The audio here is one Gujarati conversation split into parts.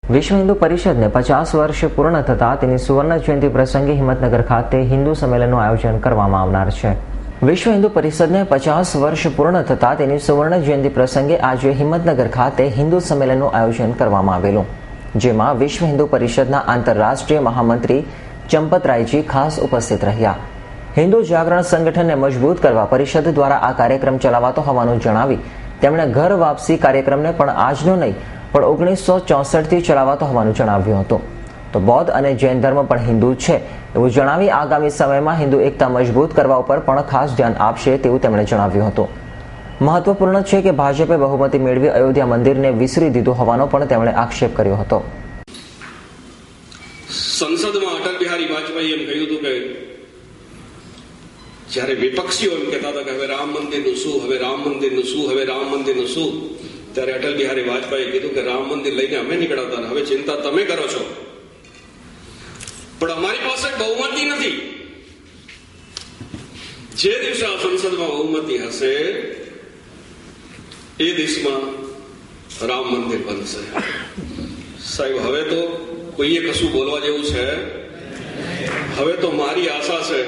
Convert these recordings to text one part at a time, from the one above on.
વિશ્વ હિન્દુ પરિષદને 50 વર્ષ પૂર્ણ થતા તેની સુવર્ણ જયંતિ પ્રસંગે હિંમતનગર ખાતે હિન્દુ સંમેલનનું આયોજન કરવામાં આવનાર છે। વિશ્વ હિન્દુ પરિષદને 50 વર્ષ પૂર્ણ થતા તેની સુવર્ણ જયંતિ પ્રસંગે આજે હિંમતનગર ખાતે હિન્દુ સંમેલનનું આયોજન કરવામાં આવેલું, જેમાં વિશ્વ હિન્દુ પરિષદના આંતરરાષ્ટ્રીય મહામંત્રી ચંપતરાયજી ખાસ ઉપસ્થિત રહ્યા। હિન્દુ જાગરણ સંગઠનને મજબૂત કરવા પરિષદ દ્વારા આ કાર્યક્રમ ચલાવાતો હોવાનું જણાવી તેમણે ઘર વાપસી કાર્યક્રમને પણ આજનો નહીં પણ 1964થી ચલાવાતો હોવાનું જણાવ્યું હતું। તો બૌદ્ધ અને જૈન ધર્મ પણ હિન્દુ છે એવું જણાવી આગામી સમયમાં હિન્દુ એકતા મજબૂત કરવા ઉપર પણ ખાસ ધ્યાન આપશે તેવું તેમણે જણાવ્યું હતું। મહત્વપૂર્ણ છે કે ભાજપે બહુમતી મેળવી અયોધ્યા મંદિરને વિસરી દીધું હોવાનો પણ તેમણે આક્ષેપ કર્યો હતો। સંસદમાં અટલ બિહારી વાજપેયી એમ કહ્યું હતું કે જ્યારે વિપક્ષીઓ એમ કહેતા હતા કે હવે રામ મંદિરનું શું, હવે રામ મંદિરનું શું, હવે રામ મંદિરનું શું, ત્યારે અટલ બિહારી વાજપેયીએ કીધું કે રામ મંદિર લઈને અમે નીકળ્યા હતા, હવે ચિંતા તમે કરો છો, પણ અમારી પાસે બહુમતી નથી। જે દિવસે આ સંસદમાં બહુમતી હશે એ દિવસમાં રામ મંદિર બનશે। સાહેબ, હવે તો કોઈએ કશું બોલવા જેવું છે? હવે તો મારી આશા છે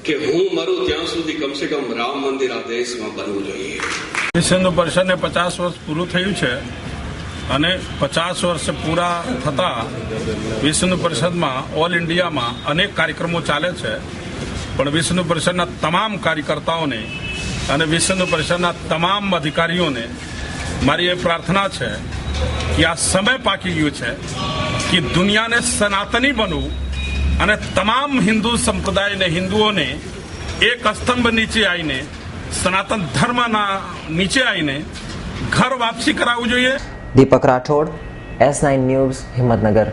કે હું મરું ત્યાં સુધી કમસે કમ રામ મંદિર આ દેશમાં બનવું જોઈએ। વિશ્વ હિન્દુ પરિષદને 50 વર્ષ પૂરું થયું છે અને 50 વર્ષ પૂરા થતા વિશ્વ હિન્દુ પરિષદમાં ઓલ ઇન્ડિયામાં અનેક કાર્યક્રમો ચાલે છે, પણ વિશ્વ હિન્દુ પરિષદના તમામ કાર્યકર્તાઓને અને વિશ્વ હિન્દુ પરિષદના તમામ અધિકારીઓને મારી એ પ્રાર્થના છે કે આ સમય પાકી ગયું છે કે દુનિયાને સનાતની બનવું અને તમામ હિન્દુ સંપ્રદાયને હિન્દુઓને એક સ્તંભ નીચે આવીને સનાતન ધર્મના નીચે આવીને ઘર વાપસી કરાવવું જોઈએ। દીપક રાઠોડ, S9 ન્યૂઝ, હિંમતનગર।